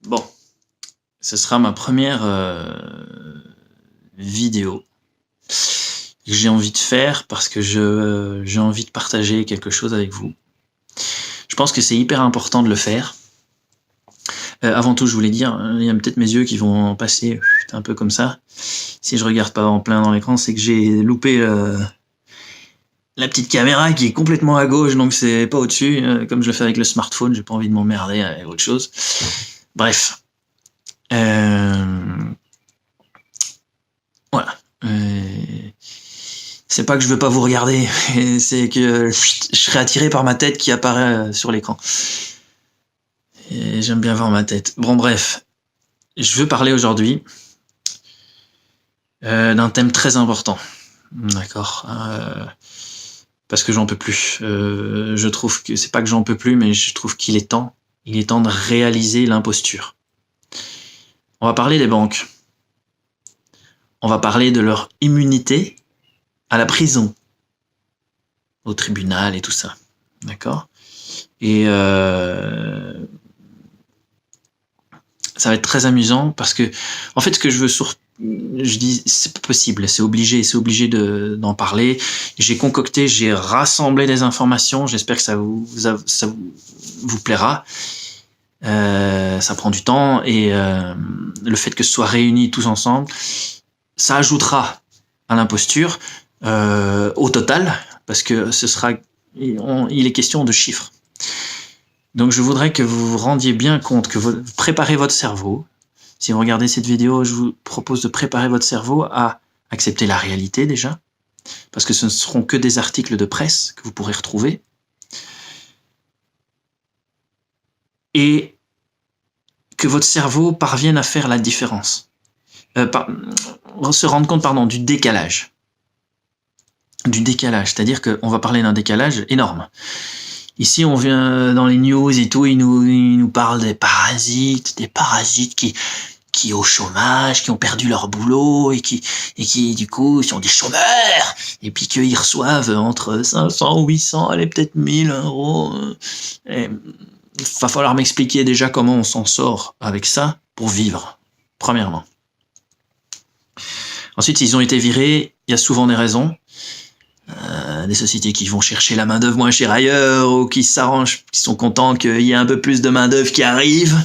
Bon, ce sera ma première vidéo que j'ai envie de faire parce que j'ai envie de partager quelque chose avec vous. Je pense que c'est hyper important de le faire. Avant tout, je voulais dire, il y a peut-être mes yeux qui vont passer un peu comme ça. Si je regarde pas en plein dans l'écran, c'est que j'ai loupé la petite caméra qui est complètement à gauche, donc c'est pas au-dessus. Comme je le fais avec le smartphone, j'ai pas envie de m'emmerder avec autre chose. Bref. Voilà. C'est pas que je veux pas vous regarder, c'est que je serai attiré par ma tête qui apparaît sur l'écran. Et j'aime bien voir ma tête. Bon, bref. Je veux parler aujourd'hui d'un thème très important. D'accord. Parce que j'en peux plus. Je trouve que c'est pas que j'en peux plus, mais je trouve qu'il est temps. Il est temps de réaliser l'imposture. On va parler des banques. On va parler de leur immunité à la prison, au tribunal et tout ça. D'accord. Et ça va être très amusant parce que, en fait, ce que je veux je dis, c'est pas possible, c'est obligé d'en parler. J'ai concocté, j'ai rassemblé des informations. J'espère que ça vous plaira. Ça prend du temps et le fait que ce soit réunis tous ensemble, ça ajoutera à l'imposture au total parce que il est question de chiffres. Donc je voudrais que vous vous rendiez bien compte, que vous préparez votre cerveau. Si vous regardez cette vidéo, je vous propose de préparer votre cerveau à accepter la réalité déjà, parce que ce ne seront que des articles de presse que vous pourrez retrouver. Et que votre cerveau parvienne à faire la différence. Se rendre compte, du décalage. Du décalage, c'est-à-dire qu'on va parler d'un décalage énorme. Ici, on vient dans les news et tout, ils nous parlent des parasites qui au chômage, qui ont perdu leur boulot et qui du coup sont des chômeurs et puis qu'ils reçoivent entre 500 ou 800, allez peut-être 1000 euros. Et va falloir m'expliquer déjà comment on s'en sort avec ça pour vivre, premièrement. Ensuite, s'ils ont été virés, il y a souvent des raisons. Des sociétés qui vont chercher la main-d'œuvre moins chère ailleurs ou qui s'arrangent, qui sont contents qu'il y ait un peu plus de main-d'œuvre qui arrive.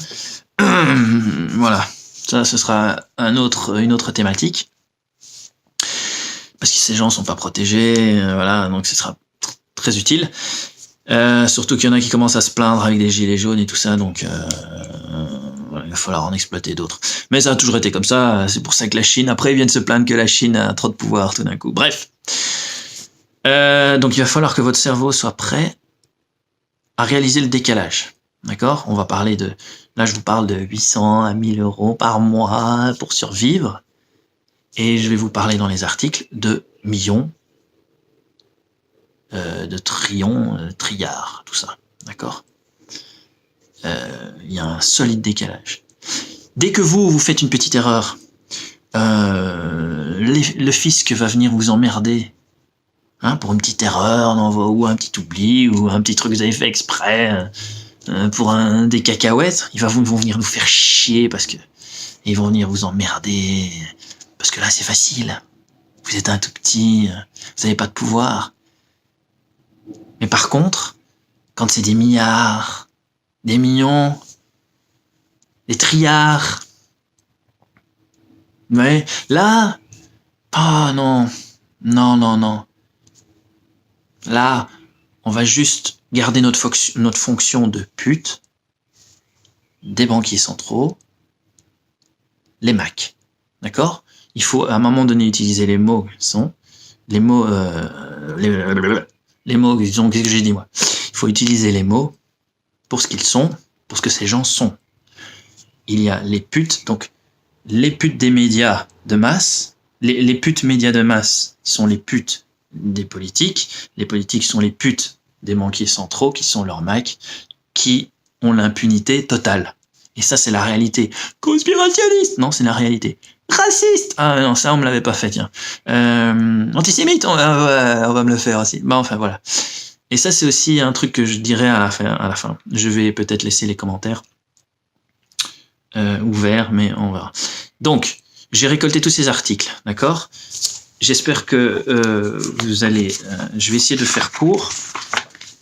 Voilà, ça ce sera une autre thématique. Parce que ces gens sont pas protégés, voilà, donc ce sera très utile. Surtout qu'il y en a qui commencent à se plaindre avec des gilets jaunes et tout ça, donc voilà, il va falloir en exploiter d'autres. Mais ça a toujours été comme ça, c'est pour ça que la Chine, après ils viennent se plaindre que la Chine a trop de pouvoir tout d'un coup. Bref. Donc il va falloir que votre cerveau soit prêt à réaliser le décalage. D'accord ? On va parler là je vous parle de 800 à 1000 euros par mois pour survivre. Et je vais vous parler dans les articles de millions, de trillards, tout ça. D'accord ? Il y a un solide décalage. Dès que vous faites une petite erreur, le fisc va venir vous emmerder. Pour une petite erreur, ou un petit oubli, ou un petit truc que vous avez fait exprès, pour des cacahuètes, ils vont venir nous faire chier parce que ils vont venir vous emmerder, parce que là c'est facile, vous êtes un tout petit, vous n'avez pas de pouvoir. Mais par contre, quand c'est des milliards, des millions, des trillards, ouais, là, oh non. Là, on va juste garder notre fonction de pute, des banquiers centraux, les Mac. D'accord ? Il faut à un moment donné utiliser les mots les mots, qu'est-ce que j'ai dit moi ? Il faut utiliser les mots pour ce qu'ils sont, pour ce que ces gens sont. Il y a les putes, donc les putes des médias de masse, les putes médias de masse sont les putes des politiques, les politiques sont les putes des banquiers centraux qui sont leurs Mac, qui ont l'impunité totale. Et ça, c'est la réalité. Conspirationniste ? Non, c'est la réalité. Raciste ? Ah non, ça, on me l'avait pas fait, tiens. Antisémite ? On va me le faire aussi. Bah, enfin, voilà. Et ça, c'est aussi un truc que je dirais à la fin. Je vais peut-être laisser les commentaires. ouvert, mais on verra. Donc, j'ai récolté tous ces articles, d'accord? J'espère que vous allez... je vais essayer de faire court,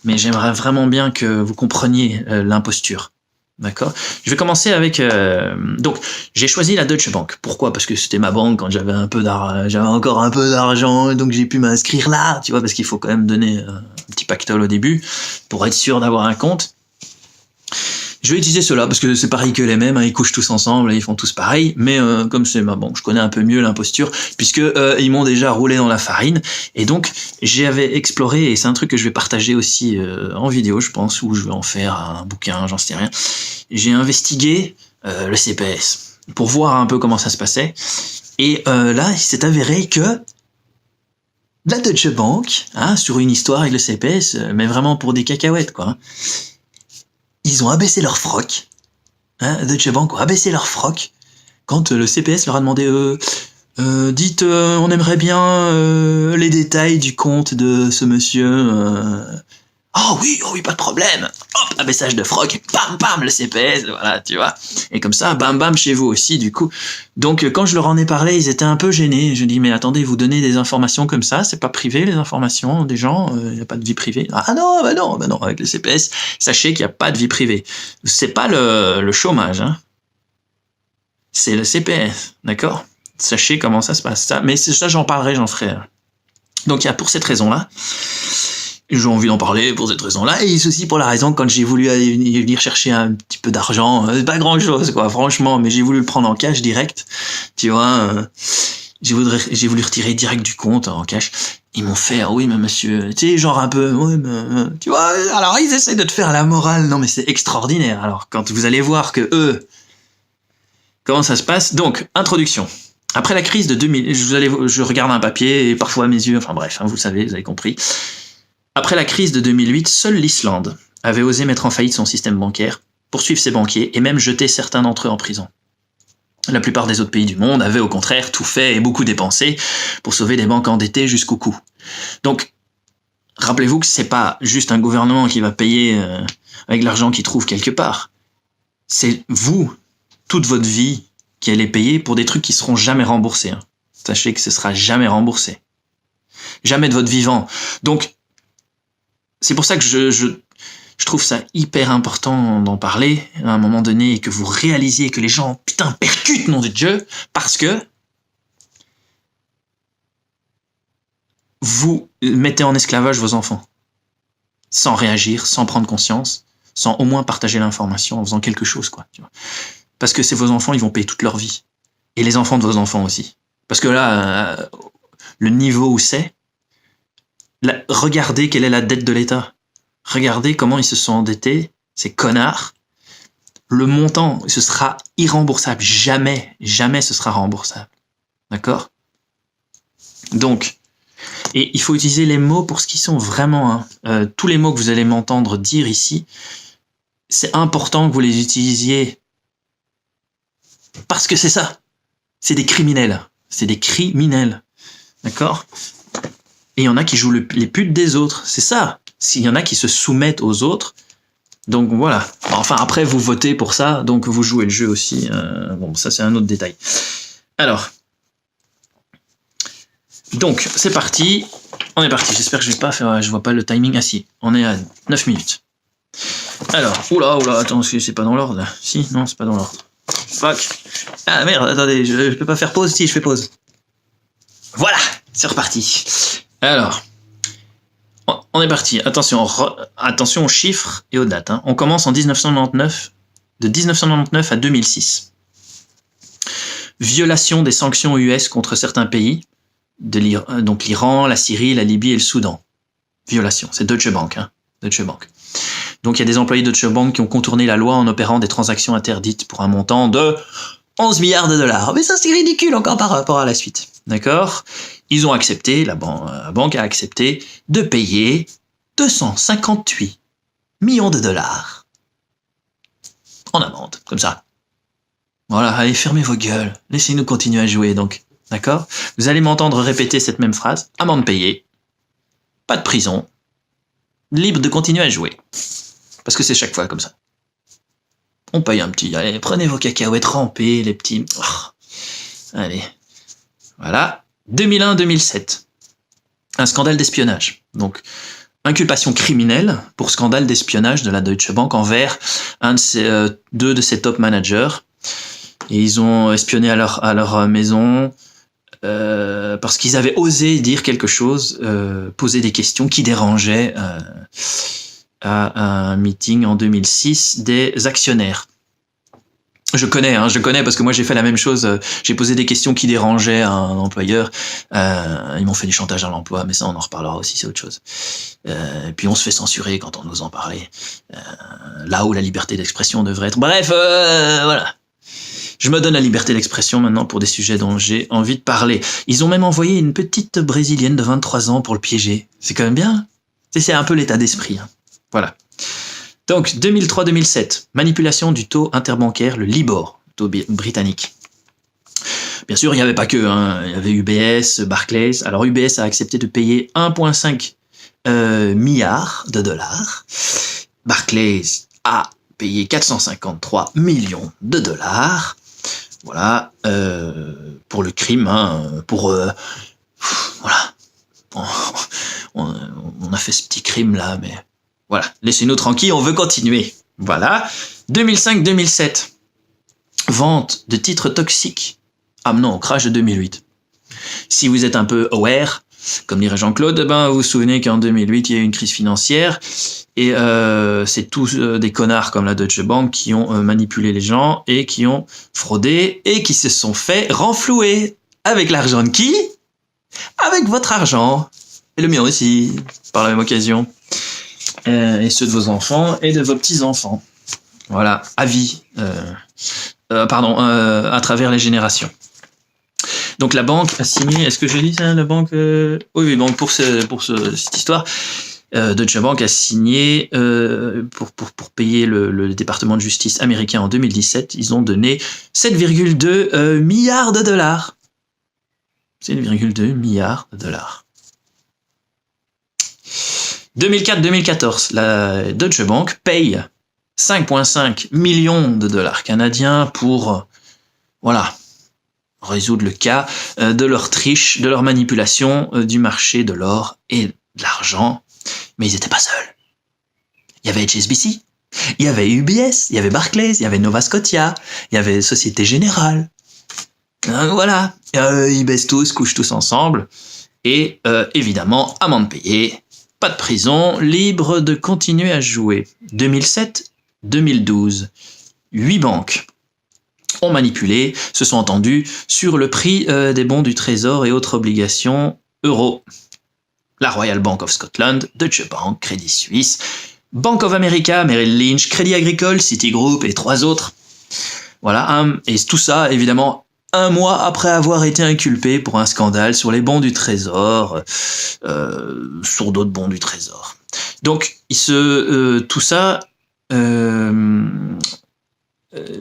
mais j'aimerais vraiment bien que vous compreniez l'imposture. D'accord. Je vais commencer avec... donc, j'ai choisi la Deutsche Bank. Pourquoi? Parce que c'était ma banque quand j'avais encore un peu d'argent, donc j'ai pu m'inscrire là, tu vois, parce qu'il faut quand même donner un petit pactole au début pour être sûr d'avoir un compte. Je vais utiliser ceux-là parce que c'est pareil que les mêmes, hein, ils couchent tous ensemble, ils font tous pareil, mais comme c'est ma banque, je connais un peu mieux l'imposture puisque ils m'ont déjà roulé dans la farine et donc j'avais exploré et c'est un truc que je vais partager aussi en vidéo, je pense, ou je vais en faire un bouquin, j'en sais rien. J'ai investigué le CPS pour voir un peu comment ça se passait et là, il s'est avéré que la Deutsche Bank, hein, sur une histoire avec le CPS, mais vraiment pour des cacahuètes, quoi. Hein. Ils ont abaissé leur froc. Hein, Deutsche Bank ont abaissé leur froc quand le CPS leur a demandé dites, on aimerait bien les détails du compte de ce monsieur. Oh oui, pas de problème. Hop, abaissage de froc, bam, bam, le CPS, voilà, tu vois. Et comme ça, bam, bam, chez vous aussi, du coup. Donc, quand je leur en ai parlé, ils étaient un peu gênés. Je dis, mais attendez, vous donnez des informations comme ça, c'est pas privé, les informations des gens, il n'y a pas de vie privée. Ah non, bah non, avec le CPS, sachez qu'il n'y a pas de vie privée. C'est pas le chômage, hein. C'est le CPS, d'accord? Sachez comment ça se passe. Ça, mais ça, j'en parlerai, j'en ferai. Donc, il y a pour cette raison-là. J'ai envie d'en parler pour cette raison-là, et aussi pour la raison quand j'ai voulu aller venir chercher un petit peu d'argent, pas grand-chose quoi, franchement, mais j'ai voulu le prendre en cash direct, tu vois, j'ai voulu retirer direct du compte en cash. Ils m'ont fait, oui mais monsieur, tu sais, genre un peu, oui mais, tu vois, alors ils essayent de te faire la morale, non mais c'est extraordinaire. Alors quand vous allez voir que eux, comment ça se passe, donc, introduction. Après la crise de 2000, je regarde un papier et parfois mes yeux, enfin bref, hein, vous savez, vous avez compris. Après la crise de 2008, seule l'Islande avait osé mettre en faillite son système bancaire, poursuivre ses banquiers et même jeter certains d'entre eux en prison. La plupart des autres pays du monde avaient au contraire tout fait et beaucoup dépensé pour sauver des banques endettées jusqu'au cou. Donc, rappelez-vous que c'est pas juste un gouvernement qui va payer avec l'argent qu'il trouve quelque part. C'est vous, toute votre vie, qui allez payer pour des trucs qui seront jamais remboursés. Hein. Sachez que ce sera jamais remboursé. Jamais de votre vivant. Donc, c'est pour ça que je trouve ça hyper important d'en parler à un moment donné et que vous réalisiez que les gens, putain, percutent, nom de Dieu, parce que vous mettez en esclavage vos enfants. Sans réagir, sans prendre conscience, sans au moins partager l'information en faisant quelque chose, quoi. Tu vois. Parce que c'est vos enfants, ils vont payer toute leur vie. Et les enfants de vos enfants aussi. Parce que là, le niveau où c'est, regardez quelle est la dette de l'État. Regardez comment ils se sont endettés, ces connards. Le montant, ce sera irremboursable. Jamais ce sera remboursable. D'accord? Donc, et il faut utiliser les mots pour ce qu'ils sont vraiment. Hein. Tous les mots que vous allez m'entendre dire ici, c'est important que vous les utilisiez. Parce que c'est ça. C'est des criminels. C'est des criminels. D'accord? Et il y en a qui jouent les putes des autres. C'est ça. S'il y en a qui se soumettent aux autres. Donc voilà. Enfin, après, vous votez pour ça. Donc vous jouez le jeu aussi. Bon, ça, c'est un autre détail. Alors. Donc, c'est parti. On est parti. J'espère que je vais pas faire... Je vois pas le timing. Ah si. On est à 9 minutes. Alors. Oula. Attends, c'est pas dans l'ordre, là. Si, non, c'est pas dans l'ordre. Fuck. Ah merde, attendez. Je peux pas faire pause. Si, je fais pause. Voilà. C'est reparti. Alors, on est parti. Attention aux chiffres et aux dates. Hein. On commence en 1999, de 1999 à 2006. Violation des sanctions US contre certains pays, donc l'Iran, la Syrie, la Libye et le Soudan. Violation, c'est Deutsche Bank. Hein. Deutsche Bank. Donc il y a des employés de Deutsche Bank qui ont contourné la loi en opérant des transactions interdites pour un montant de 11 milliards de dollars. Mais ça, c'est ridicule encore par rapport à la suite. D'accord? Ils ont accepté, la banque a accepté de payer 258 millions de dollars en amende, comme ça. Voilà, allez, fermez vos gueules. Laissez-nous continuer à jouer, donc. D'accord? Vous allez m'entendre répéter cette même phrase. Amende payée. Pas de prison. Libre de continuer à jouer. Parce que c'est chaque fois comme ça. On paye un petit. Allez, prenez vos cacahuètes râpées, les petits. Oh. Allez. Voilà. 2001-2007. Un scandale d'espionnage. Donc, inculpation criminelle pour scandale d'espionnage de la Deutsche Bank envers deux de ses top managers. Et ils ont espionné à leur maison parce qu'ils avaient osé dire quelque chose, poser des questions qui dérangeaient à un meeting en 2006 des actionnaires. Je connais parce que moi j'ai fait la même chose. J'ai posé des questions qui dérangeaient à un employeur. Ils m'ont fait du chantage à l'emploi, mais ça on en reparlera aussi, c'est autre chose. Et puis on se fait censurer quand on ose en parler. Là où la liberté d'expression devrait être. Bref, voilà. Je me donne la liberté d'expression maintenant pour des sujets dont j'ai envie de parler. Ils ont même envoyé une petite brésilienne de 23 ans pour le piéger. C'est quand même bien. C'est un peu l'état d'esprit. Hein. Voilà. Donc, 2003-2007, manipulation du taux interbancaire, le Libor, taux britannique. Bien sûr, il n'y avait pas que, hein. Il y avait UBS, Barclays. Alors, UBS a accepté de payer 1,5 milliard de dollars. Barclays a payé 453 millions de dollars. Voilà, pour le crime, hein, voilà. On a fait ce petit crime-là, mais... Voilà, laissez-nous tranquilles, on veut continuer. Voilà. 2005-2007. Vente de titres toxiques amenant au crash de 2008. Si vous êtes un peu aware, comme dirait Jean-Claude, vous vous souvenez qu'en 2008, il y a eu une crise financière et c'est tous des connards comme la Deutsche Bank qui ont manipulé les gens et qui ont fraudé et qui se sont fait renflouer. Avec l'argent de qui ? Avec votre argent. Et le mien aussi, par la même occasion. Et ceux de vos enfants et de vos petits-enfants. Voilà, à vie. À travers les générations. Donc la banque a signé, est-ce que je lis ça, la banque Oui, donc pour cette histoire, Deutsche Bank a signé pour payer le département de justice américain en 2017, ils ont donné 7,2 milliards de dollars. 7,2 milliards de dollars. 2004-2014, la Deutsche Bank paye 5,5 millions de dollars canadiens pour, résoudre le cas de leur triche, de leur manipulation du marché de l'or et de l'argent. Mais ils n'étaient pas seuls. Il y avait HSBC, il y avait UBS, il y avait Barclays, il y avait Nova Scotia, il y avait Société Générale. Voilà, ils baissent tous, couchent tous ensemble. Et évidemment, amende payée. Pas de prison, libre de continuer à jouer. 2007-2012, 8 banques ont manipulé, se sont entendues sur le prix des bons du Trésor et autres obligations euros. La Royal Bank of Scotland, Deutsche Bank, Crédit Suisse, Bank of America, Merrill Lynch, Crédit Agricole, Citigroup et 3 autres. Voilà, et tout ça, évidemment, 1 mois après avoir été inculpé pour un scandale sur les bons du Trésor, sur d'autres bons du Trésor. Donc, tout ça,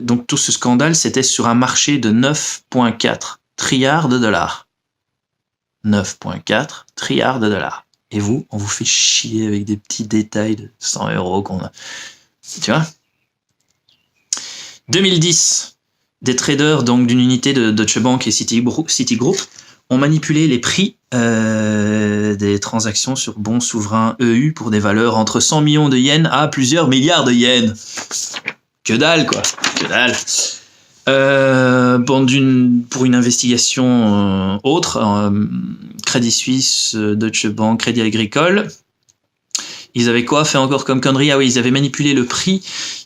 donc tout ce scandale, c'était sur un marché de 9,4 trilliards de dollars. 9,4 trilliards de dollars. Et vous, on vous fait chier avec des petits détails de 100 € qu'on a. Tu vois ? 2010. Des traders donc d'une unité de Deutsche Bank et Citigroup ont manipulé les prix des transactions sur bons souverains EU pour des valeurs entre 100 millions de yens à plusieurs milliards de yens. Que dalle, quoi. Que dalle. Pour une investigation autre, Crédit Suisse, Deutsche Bank, Crédit Agricole, ils avaient quoi fait encore comme connerie ? Ah oui, ils avaient manipulé le prix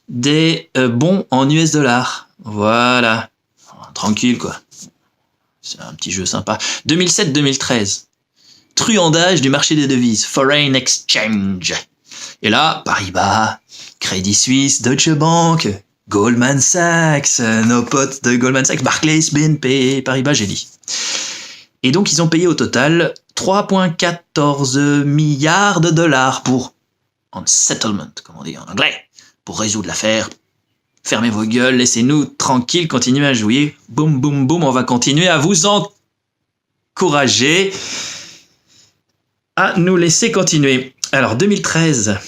des bons en US dollars. Voilà. Tranquille, quoi. C'est un petit jeu sympa. 2007-2013. Truandage du marché des devises. Foreign Exchange. Et là, Paribas, Crédit Suisse, Deutsche Bank, Goldman Sachs, nos potes de Goldman Sachs, Barclays, BNP, Paribas, j'ai dit. Et donc, ils ont payé au total 3,14 milliards de dollars en settlement, comme on dit en anglais, pour résoudre l'affaire. Fermez vos gueules, laissez-nous tranquilles, continuez à jouer. Boum, boum, boum, on va continuer à vous encourager à nous laisser continuer. Alors, 2013,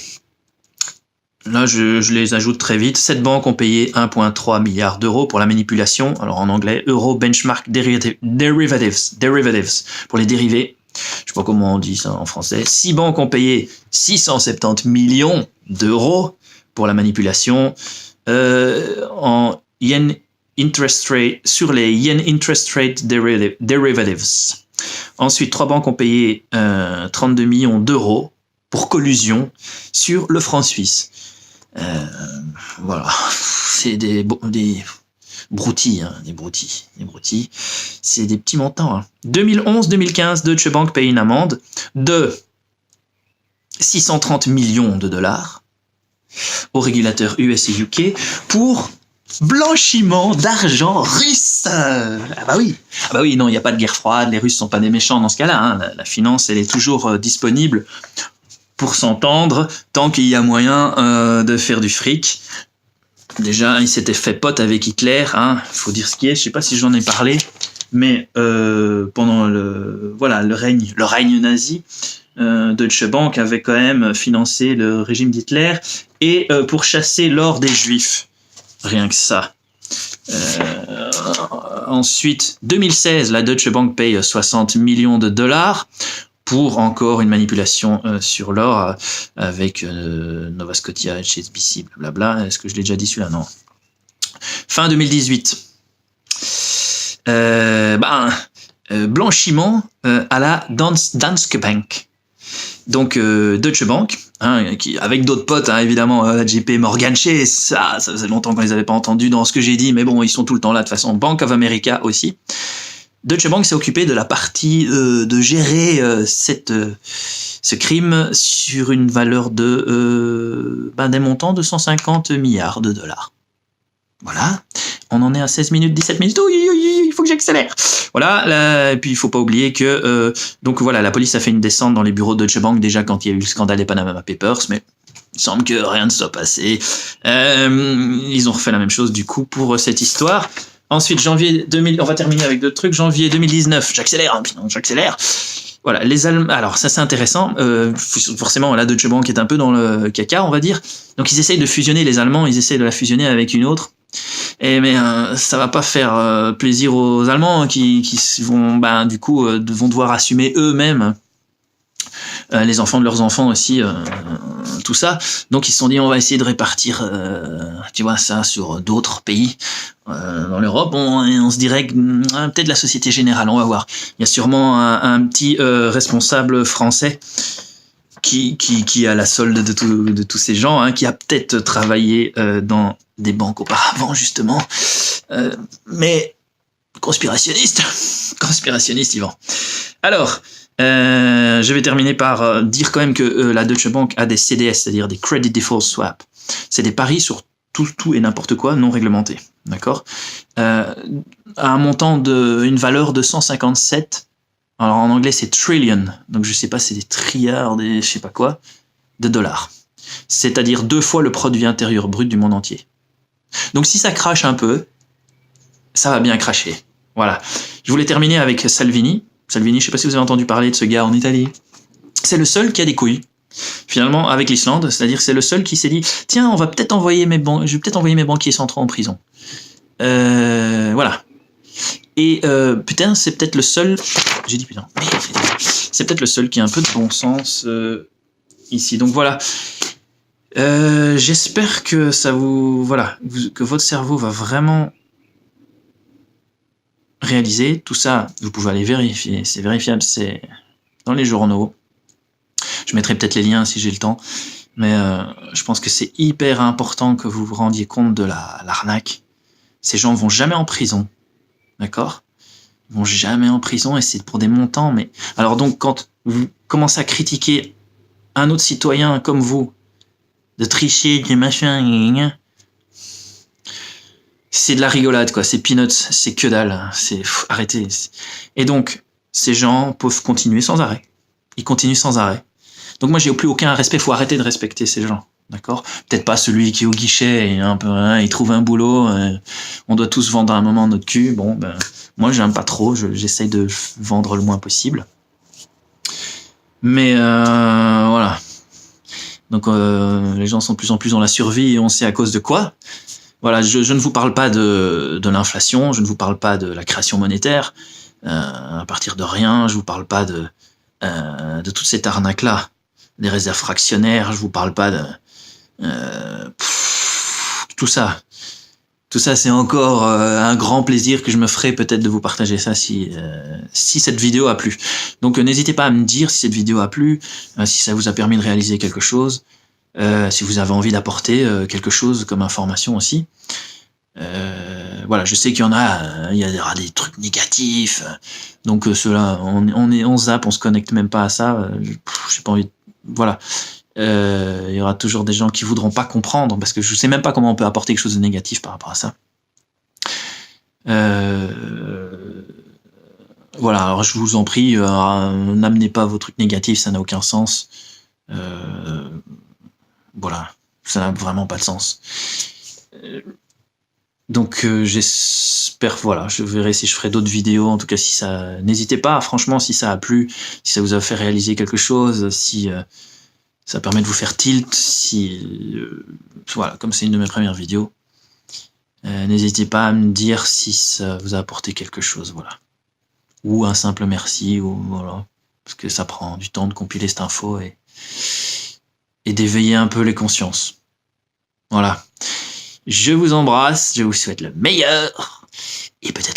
là, je les ajoute très vite. 7 banques ont payé 1,3 milliard d'euros pour la manipulation. Alors en anglais, Euro Benchmark Derivatives, pour les dérivés. Je sais pas comment on dit ça en français. 6 banques ont payé 670 millions d'euros pour la manipulation en yen interest rate, sur les yen interest rate derivatives. Ensuite, 3 banques ont payé 32 millions d'euros pour collusion sur le franc suisse. Voilà, c'est des broutilles, hein, des broutilles. C'est des petits montants. Hein. 2011-2015, Deutsche Bank paye une amende de 630 millions de dollars au régulateur US et UK pour blanchiment d'argent russe. Ah bah oui, non, il n'y a pas de guerre froide, les Russes sont pas des méchants dans ce cas-là. Hein. La finance, elle est toujours disponible pour s'entendre tant qu'il y a moyen de faire du fric. Déjà, il s'était fait pote avec Hitler, hein, faut dire ce qui est. Je sais pas si j'en ai parlé, mais pendant le règne nazi, Deutsche Bank avait quand même financé le régime d'Hitler et pour chasser l'or des Juifs. Rien que ça. Ensuite, 2016, la Deutsche Bank paye 60 millions de dollars pour encore une manipulation sur l'or avec Nova Scotia, HSBC, blablabla. Est-ce que je l'ai déjà dit celui-là? Non. Fin 2018. Blanchiment à la Danske Bank. Donc Deutsche Bank, hein, qui, avec d'autres potes, hein, évidemment, JP Morgan Chase, ça faisait longtemps qu'on les avait pas entendus dans ce que j'ai dit, mais bon, ils sont tout le temps là de toute façon. Bank of America aussi. Deutsche Bank s'est occupé de la partie de gérer ce crime sur une valeur de des montants de 150 milliards de dollars. Voilà, on en est à 16 minutes, 17 minutes, il faut que j'accélère. Voilà, et puis il faut pas oublier que donc voilà, la police a fait une descente dans les bureaux de Deutsche Bank déjà quand il y a eu le scandale des Panama Papers, mais il semble que rien ne soit passé. Ils ont refait la même chose du coup pour cette histoire. Ensuite, janvier 2000, on va terminer avec d'autres trucs. Janvier 2019, j'accélère. Voilà, les Allemands. Alors ça c'est intéressant. Forcément, la Deutsche Bank est un peu dans le caca, on va dire. Donc ils essayent de fusionner les Allemands, ils essayent de la fusionner avec une autre. Mais ça va pas faire plaisir aux Allemands qui vont du coup vont devoir assumer eux-mêmes les enfants de leurs enfants aussi, tout ça. Donc ils se sont dit on va essayer de répartir ça sur d'autres pays dans l'Europe. On se dirait peut-être la Société Générale, on va voir. Il y a sûrement un petit responsable français qui a la solde de tous ces gens, hein, qui a peut-être travaillé dans des banques auparavant, justement. Mais conspirationniste, Yvan. Alors, je vais terminer par dire quand même que la Deutsche Bank a des CDS, c'est-à-dire des Credit Default Swap. C'est des paris sur tout et n'importe quoi non réglementé. D'accord, à un montant une valeur de 157. Alors en anglais c'est trillion, donc je sais pas, c'est des trilliards, je sais pas quoi, de dollars. C'est-à-dire 2 fois le produit intérieur brut du monde entier. Donc si ça crache un peu, ça va bien cracher. Voilà. Je voulais terminer avec Salvini. Salvini, je sais pas si vous avez entendu parler de ce gars en Italie. C'est le seul qui a des couilles. Finalement, avec l'Islande, c'est-à-dire c'est le seul qui s'est dit tiens, je vais peut-être envoyer mes banquiers centraux en prison. Voilà. Et putain, c'est peut-être le seul. J'ai dit putain. C'est peut-être le seul qui a un peu de bon sens ici. Donc voilà. J'espère que ça que votre cerveau va vraiment réaliser tout ça. Vous pouvez aller vérifier. C'est vérifiable. C'est dans les journaux. Je mettrai peut-être les liens si j'ai le temps. Mais je pense que c'est hyper important que vous vous rendiez compte de l'arnaque. Ces gens vont jamais en prison. D'accord ? Ils vont jamais en prison et c'est pour des montants. Mais alors donc quand vous commencez à critiquer un autre citoyen comme vous, de tricher, des machins, c'est de la rigolade quoi. C'est peanuts, c'est que dalle. Arrêtez. Et donc ces gens peuvent continuer sans arrêt. Ils continuent sans arrêt. Donc moi j'ai plus aucun respect. Faut arrêter de respecter ces gens. D'accord ? Peut-être pas celui qui est au guichet et il trouve un boulot. On doit tous vendre à un moment notre cul. Bon, moi j'aime pas trop. J'essaye de vendre le moins possible. Mais voilà. Donc les gens sont de plus en plus dans la survie et on sait à cause de quoi. Voilà, je ne vous parle pas de l'inflation, je ne vous parle pas de la création monétaire, à partir de rien, je vous parle pas de toute cette arnaque-là, des réserves fractionnaires, je vous parle pas de tout ça. Tout ça, c'est encore un grand plaisir que je me ferai peut-être de vous partager ça si cette vidéo a plu. Donc n'hésitez pas à me dire si cette vidéo a plu, si ça vous a permis de réaliser quelque chose, si vous avez envie d'apporter quelque chose comme information aussi. Voilà, je sais qu'il y en a, il y aura des trucs négatifs, donc ceux-là, on zappe, on se connecte même pas à ça, j'ai pas envie de... Voilà. Il y aura toujours des gens qui voudront pas comprendre, parce que je sais même pas comment on peut apporter quelque chose de négatif par rapport à ça. Voilà, alors je vous en prie, n'amenez pas vos trucs négatifs, ça n'a aucun sens. Voilà, ça n'a vraiment pas de sens. Donc j'espère, voilà, je verrai si je ferai d'autres vidéos, en tout cas si ça... N'hésitez pas, franchement, si ça a plu, si ça vous a fait réaliser quelque chose, si ça permet de vous faire tilt, si... voilà, comme c'est une de mes premières vidéos, n'hésitez pas à me dire si ça vous a apporté quelque chose, voilà. Ou un simple merci, ou voilà, parce que ça prend du temps de compiler cette info et d'éveiller un peu les consciences. Voilà. Je vous embrasse, je vous souhaite le meilleur, et peut-être